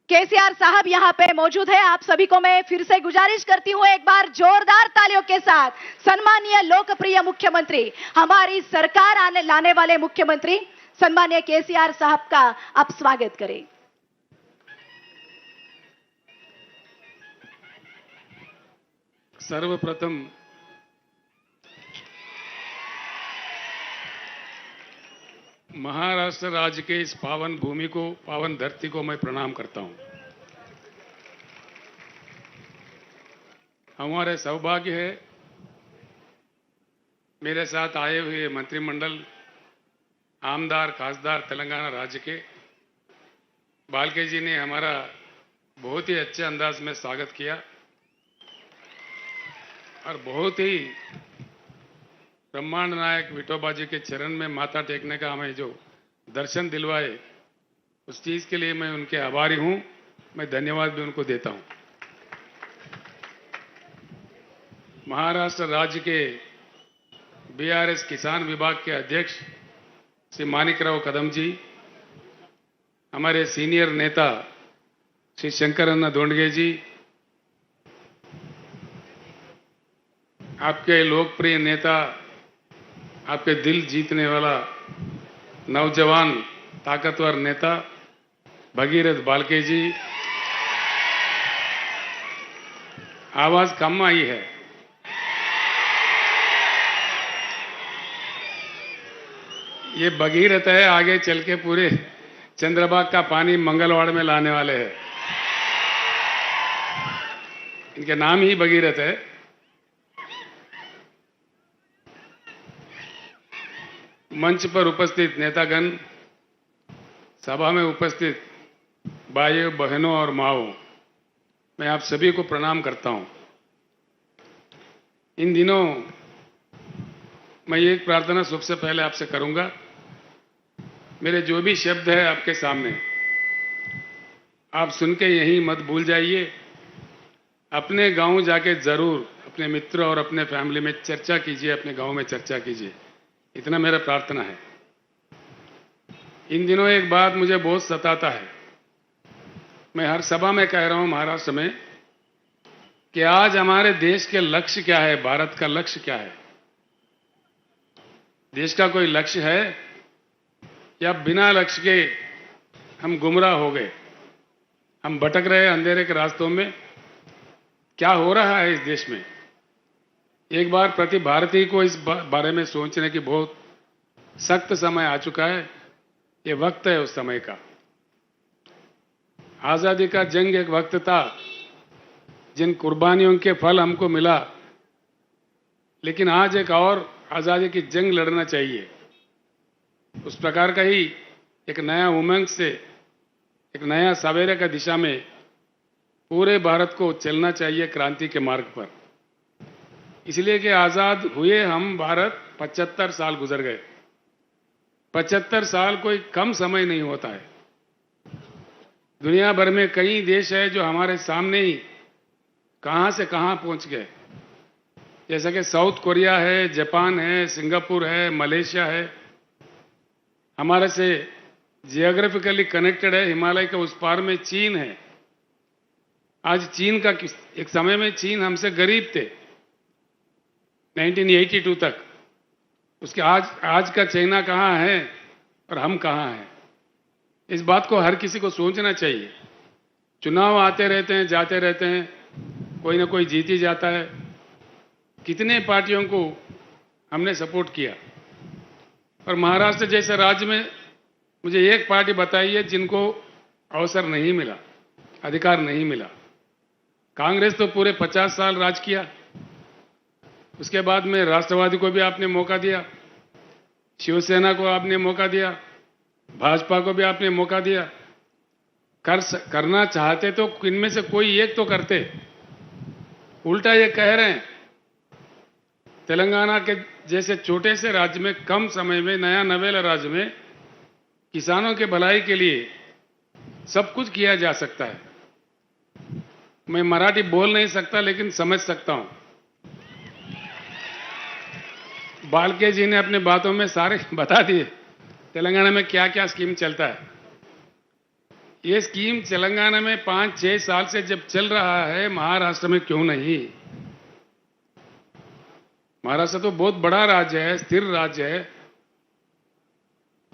केसीआर साहब यहां पे मौजूद है। आप सभी को मैं फिर से गुजारिश करती हूं, एक बार जोरदार तालियों के साथ सम्मानीय लोकप्रिय मुख्यमंत्री, हमारी सरकार आने लाने वाले मुख्यमंत्री सम्मानीय केसीआर साहब का आप स्वागत करें। सर्वप्रथम महाराष्ट्र राज्य के इस पावन भूमि को, पावन धरती को मैं प्रणाम करता हूं। हमारे सौभाग्य है मेरे साथ आए हुए मंत्रिमंडल, आमदार खासदार तेलंगाना राज्य के बालके जी ने हमारा बहुत ही अच्छे अंदाज में स्वागत किया और बहुत ही ब्रह्मांड नायक विठोबा जी के चरण में माथा टेकने का हमें जो दर्शन दिलवाए, उस चीज के लिए मैं उनके आभारी हूं। मैं धन्यवाद भी उनको देता हूं। महाराष्ट्र राज्य के बीआरएस किसान विभाग के अध्यक्ष श्री मानिकराव कदम जी, हमारे सीनियर नेता श्री शंकरन्ना दोंडगे जी, आपके लोकप्रिय नेता, आपके दिल जीतने वाला नौजवान ताकतवर नेता भगीरथ बालके जी, आवाज कम आई है। ये भगीरथ है, आगे चल के पूरे चंद्रबाग का पानी मंगलवाड़ में लाने वाले हैं। इनके नाम ही भगीरथ है। मंच पर उपस्थित नेतागण, सभा में उपस्थित भाइयों बहनों और माओं, मैं आप सभी को प्रणाम करता हूं। इन दिनों मैं एक प्रार्थना सबसे पहले आपसे करूंगा। मेरे जो भी शब्द है आपके सामने, आप सुन के यहीं मत भूल जाइए। अपने गांव जाके जरूर अपने मित्रों और अपने फैमिली में चर्चा कीजिए, अपने गांव में चर्चा कीजिए, इतना मेरा प्रार्थना है। इन दिनों एक बात मुझे बहुत सताता है, मैं हर सभा में कह रहा हूं महाराष्ट्र में, कि आज हमारे देश के लक्ष्य क्या है, भारत का लक्ष्य क्या है। देश का कोई लक्ष्य है या बिना लक्ष्य के हम गुमराह हो गए, हम भटक रहे अंधेरे के रास्तों में। क्या हो रहा है इस देश में? एक बार प्रति भारतीय को इस बारे में सोचने की बहुत सख्त समय आ चुका है। ये वक्त है उस समय का। आजादी का जंग एक वक्त था, जिन कुर्बानियों के फल हमको मिला, लेकिन आज एक और आजादी की जंग लड़ना चाहिए। उस प्रकार का ही एक नया उमंग से, एक नया सवेरे का दिशा में पूरे भारत को चलना चाहिए क्रांति के मार्ग पर। इसलिए कि आजाद हुए हम भारत 75 साल गुजर गए। 75 साल कोई कम समय नहीं होता है। दुनिया भर में कई देश है जो हमारे सामने ही कहां से कहां पहुंच गए, जैसा कि साउथ कोरिया है, जापान है, सिंगापुर है, मलेशिया है। हमारे से जियोग्राफिकली कनेक्टेड है, हिमालय के उस पार में चीन है। आज चीन का, एक समय में चीन हमसे गरीब थे 1982 तक। उसके आज का चाइना कहां है और हम कहां हैं, इस बात को हर किसी को सोचना चाहिए। चुनाव आते रहते हैं, जाते रहते हैं, कोई ना कोई जीत ही जाता है। कितने पार्टियों को हमने सपोर्ट किया, और महाराष्ट्र जैसे राज्य में मुझे एक पार्टी बताइए जिनको अवसर नहीं मिला, अधिकार नहीं मिला। कांग्रेस तो पूरे 50 साल राज किया। उसके बाद में राष्ट्रवादी को भी आपने मौका दिया, शिवसेना को आपने मौका दिया, भाजपा को भी आपने मौका दिया। करना चाहते तो इनमें से कोई एक तो करते। उल्टा ये कह रहे हैं, तेलंगाना के जैसे छोटे से राज्य में, कम समय में, नया नवेला राज्य में किसानों के भलाई के लिए सब कुछ किया जा सकता है। मैं मराठी बोल नहीं सकता, लेकिन समझ सकता हूं। बालके जी ने अपने बातों में सारे बता दिए तेलंगाना में क्या क्या स्कीम चलता है। ये स्कीम तेलंगाना में 5-6 साल से जब चल रहा है, महाराष्ट्र में क्यों नहीं? महाराष्ट्र तो बहुत बड़ा राज्य है, स्थिर राज्य है,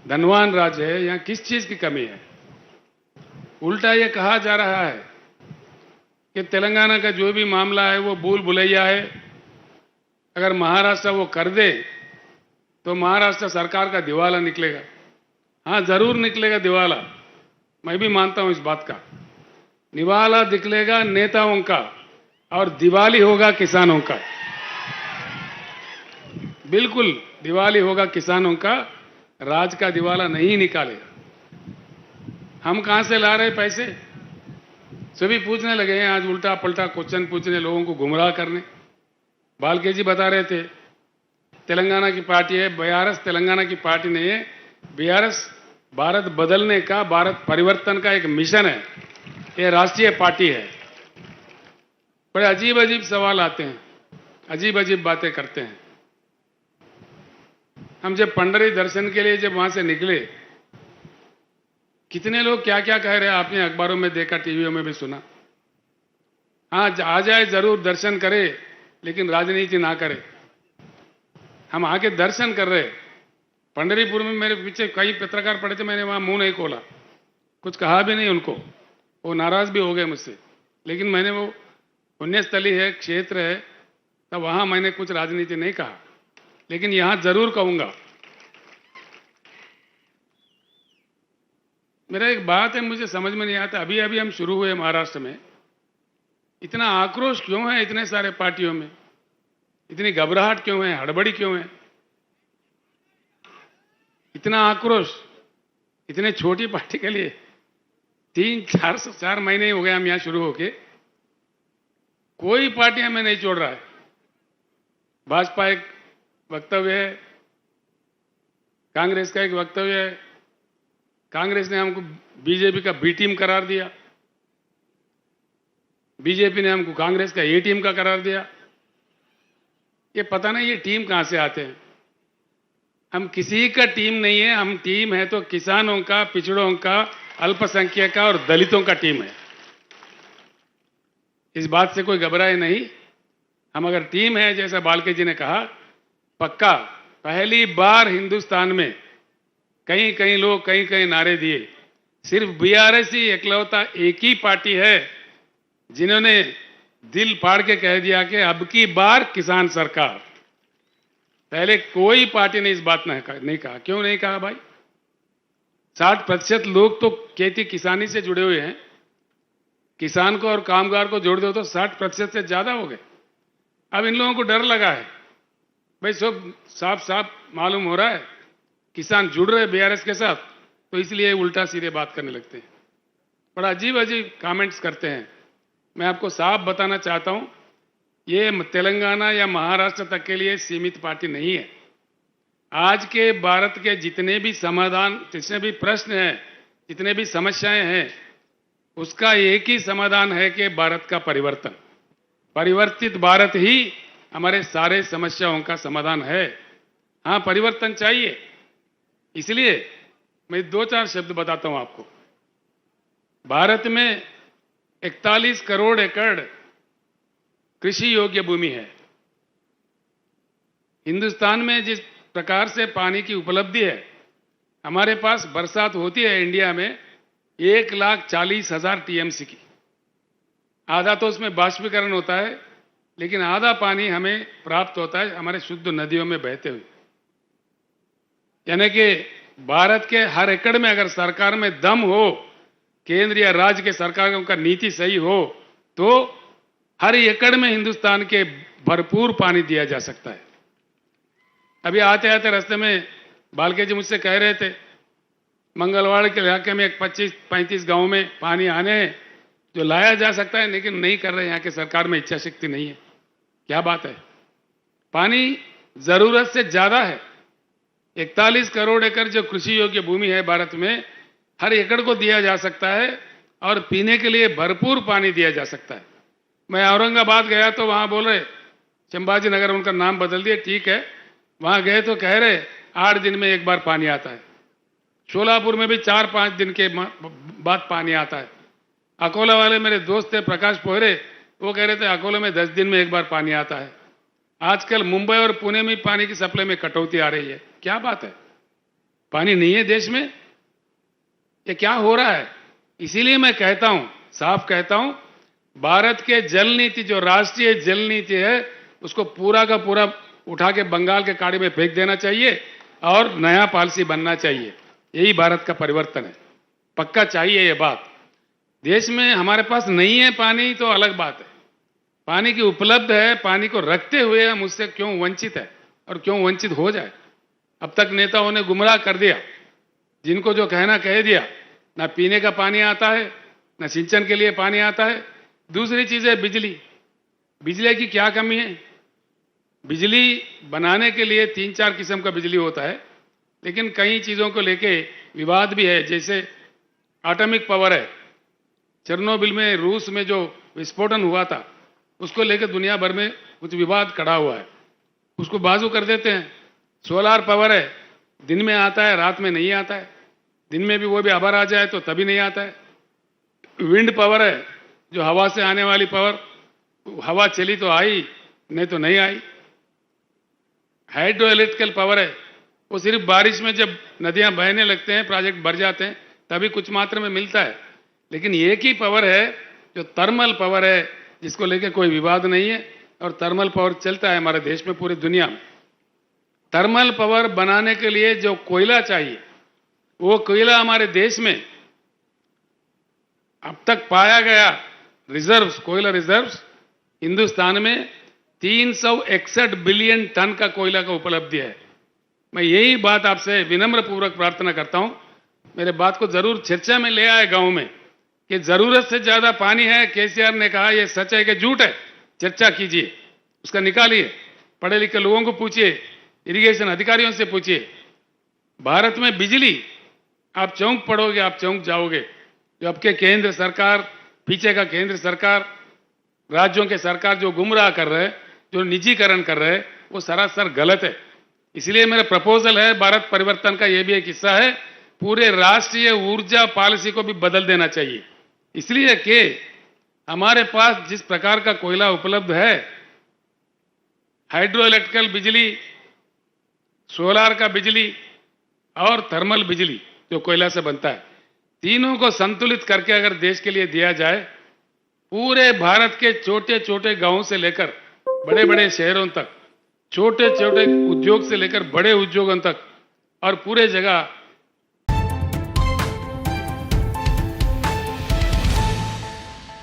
धनवान राज्य है, यहां किस चीज की कमी है? उल्टा ये कहा जा रहा है कि तेलंगाना का जो भी मामला है वो भूल भुलैया है, अगर महाराष्ट्र वो कर दे तो महाराष्ट्र सरकार का दिवाला निकलेगा। हाँ, जरूर निकलेगा दिवाला, मैं भी मानता हूं इस बात का। दिवाला निकलेगा नेताओं का और दिवाली होगा किसानों का। बिल्कुल दिवाली होगा किसानों का, राज का दिवाला नहीं निकालेगा। हम कहां से ला रहे पैसे? सभी पूछने लगे हैं आज, उल्टा पलटा क्वेश्चन पूछने, लोगों को गुमराह करने। बालके जी बता रहे थे तेलंगाना की पार्टी है, बीआरएस तेलंगाना की पार्टी नहीं है। बीआरएस भारत बदलने का, भारत परिवर्तन का एक मिशन है, ये राष्ट्रीय पार्टी है। बड़े अजीब अजीब सवाल आते हैं, अजीब अजीब बातें करते हैं। हम जब पंडरी दर्शन के लिए जब वहां से निकले, कितने लोग क्या क्या कह रहे हैं, आपने अखबारों में देखा, टीवियों में भी सुना। हाँ, आ जाए जरूर, दर्शन करे, लेकिन राजनीति ना करे। हम आके दर्शन कर रहे। पंढरीपुर में मेरे पीछे कई पत्रकार पड़े थे, मैंने वहां मुंह नहीं खोला, कुछ कहा भी नहीं उनको, वो नाराज भी हो गए मुझसे। लेकिन मैंने, वो पुण्यस्थली है, क्षेत्र है, तब वहां मैंने कुछ राजनीति नहीं कहा, लेकिन यहां जरूर कहूंगा। मेरा एक बात है, मुझे समझ में नहीं आता, अभी अभी हम शुरू हुए महाराष्ट्र में, इतना आक्रोश क्यों है इतने सारे पार्टियों में? इतनी घबराहट क्यों है, हड़बड़ी क्यों है? इतना आक्रोश इतने छोटी पार्टी के लिए? 3-4 महीने हो गए हम यहां शुरू होके, कोई पार्टी हमें नहीं छोड़ रहा है। भाजपा एक वक्तव्य है, कांग्रेस का एक वक्तव्य है, कांग्रेस ने हमको बीजेपी का बी टीम करार दिया, बीजेपी ने हमको कांग्रेस का ए टीम का करार दिया। ये पता नहीं ये टीम कहां से आते हैं। हम किसी का टीम नहीं है, हम टीम है तो किसानों का, पिछड़ों का, अल्पसंख्यक का और दलितों का टीम है। इस बात से कोई घबराए नहीं। हम अगर टीम है, जैसा बालके जी ने कहा, पक्का पहली बार हिंदुस्तान में कहीं कहीं लोग कहीं कहीं नारे दिए, सिर्फ बीआरएस ही इकलौता एक ही पार्टी है जिन्होंने दिल फाड़ के कह दिया कि अब की बार किसान सरकार। पहले कोई पार्टी ने इस बात नहीं कहा। क्यों नहीं कहा भाई? 60% लोग तो खेती किसानी से जुड़े हुए हैं। किसान को और कामगार को जोड़ दो तो 60% से ज्यादा हो गए। अब इन लोगों को डर लगा है भाई, सब साफ साफ मालूम हो रहा है किसान जुड़ रहे बीआरएस के साथ, तो इसलिए उल्टा सीधे बात करने लगते हैं, बड़ा अजीब अजीब कमेंट्स करते हैं। मैं आपको साफ बताना चाहता हूं, ये तेलंगाना या महाराष्ट्र तक के लिए सीमित पार्टी नहीं है। आज के भारत के जितने भी समाधान, जितने भी प्रश्न हैं, जितने भी समस्याएं हैं, उसका एक ही समाधान है कि भारत का परिवर्तन। परिवर्तित भारत ही हमारे सारे समस्याओं का समाधान है। हाँ, परिवर्तन चाहिए। इसलिए मैं 2-4 शब्द बताता हूं आपको। भारत में 41 करोड़ एकड़ कृषि योग्य भूमि है। हिंदुस्तान में जिस प्रकार से पानी की उपलब्धि है, हमारे पास बरसात होती है इंडिया में 1,40,000 टीएमसी की। आधा तो उसमें बाष्पीकरण होता है, लेकिन आधा पानी हमें प्राप्त होता है हमारे शुद्ध नदियों में बहते हुए। यानी कि भारत के हर एकड़ में अगर सरकार में दम हो, केंद्र या राज्य के सरकारों का नीति सही हो, तो हर एकड़ में हिंदुस्तान के भरपूर पानी दिया जा सकता है। अभी आते आते रास्ते में बालके जी मुझसे कह रहे थे, मंगलवाड़ के इलाके में 25-35 गांव में पानी आने हैं जो लाया जा सकता है, लेकिन नहीं कर रहे। यहाँ के सरकार में इच्छा शक्ति नहीं है। क्या बात है? पानी जरूरत से ज्यादा है। 41 करोड़ एकड़ जो कृषि योग्य भूमि है भारत में, हर एकड़ को दिया जा सकता है और पीने के लिए भरपूर पानी दिया जा सकता है। मैं औरंगाबाद गया तो वहां बोल रहे, संभाजी नगर उनका नाम बदल दिया, ठीक है, वहां गए तो कह रहे 8 दिन में एक बार पानी आता है। शोलापुर में भी 4-5 दिन के बाद पानी आता है। अकोला वाले मेरे दोस्त थे प्रकाश पोहरे, वो कह रहे थे अकोला में 10 दिन में एक बार पानी आता है। आजकल मुंबई और पुणे में पानी की सप्लाई में कटौती आ रही है। क्या बात है? पानी नहीं है देश में? ये क्या हो रहा है? इसीलिए मैं कहता हूं, साफ कहता हूं, भारत के जल नीति, जो राष्ट्रीय जल नीति है, उसको पूरा का पूरा उठा के बंगाल के खाड़ी में फेंक देना चाहिए और नया पॉलिसी बनना चाहिए। यही भारत का परिवर्तन है। पक्का चाहिए ये बात। देश में हमारे पास नहीं है पानी तो अलग बात है, पानी की उपलब्ध है, पानी को रखते हुए हम उससे क्यों वंचित है और क्यों वंचित हो जाए? अब तक नेताओं ने गुमराह कर दिया, जिनको जो कहना कह दिया। ना पीने का पानी आता है, ना सिंचन के लिए पानी आता है। दूसरी चीज है बिजली। बिजली की क्या कमी है? बिजली बनाने के लिए 3-4 किस्म का बिजली होता है, लेकिन कई चीजों को लेके विवाद भी है। जैसे एटॉमिक पावर है, चेरनोबिल में रूस में जो विस्फोटन हुआ था, उसको लेकर दुनिया भर में कुछ विवाद खड़ा हुआ है, उसको बाजू कर देते हैं। सोलार पावर है, दिन में आता है, रात में नहीं आता है। दिन में भी वो भी अबर आ जाए तो तभी नहीं आता है। विंड पावर है, जो हवा से आने वाली पावर, हवा चली तो आई, नहीं तो नहीं आई। हाइड्रो इलेक्ट्रिकल पावर है, वो सिर्फ बारिश में जब नदियां बहने लगते हैं, प्रोजेक्ट भर जाते हैं, तभी कुछ मात्रा में मिलता है। लेकिन एक ही पावर है जो थर्मल पावर है, जिसको लेकर कोई विवाद नहीं है, और थर्मल पावर चलता है हमारे देश में, पूरी दुनिया में। थर्मल पावर बनाने के लिए जो कोयला चाहिए, वो कोयला हमारे देश में अब तक पाया गया रिजर्व्स, कोयला रिजर्व्स हिंदुस्तान में 361 बिलियन टन का कोयला का उपलब्धि है। मैं यही बात आपसे विनम्र पूर्वक प्रार्थना करता हूं, मेरे बात को जरूर चर्चा में ले आए गांव में, कि जरूरत से ज्यादा पानी है। केसीआर ने कहा यह सच है कि झूठ है, चर्चा कीजिए, उसका निकालिए, पढ़े लिखे लोगों को पूछिए, इरिगेशन अधिकारियों से पूछिए। भारत में बिजली, आप चौंक पड़ोगे, आप चौंक जाओगे। जो आपके केंद्र सरकार, पीछे का केंद्र सरकार, राज्यों के सरकार जो गुमराह कर रहे हैं, जो निजीकरण कर रहे हैं, वो सरासर गलत है। इसलिए मेरा प्रपोजल है, भारत परिवर्तन का यह भी एक हिस्सा है, पूरे राष्ट्रीय ऊर्जा पॉलिसी को भी बदल देना चाहिए। इसलिए कि हमारे पास जिस प्रकार का कोयला उपलब्ध है, हाइड्रो इलेक्ट्रिकल बिजली, सोलार का बिजली और थर्मल बिजली जो कोयला से बनता है, तीनों को संतुलित करके अगर देश के लिए दिया जाए, पूरे भारत के छोटे छोटे गांवों से लेकर बड़े बड़े शहरों तक, छोटे छोटे उद्योग से लेकर बड़े उद्योगों तक, और पूरे जगह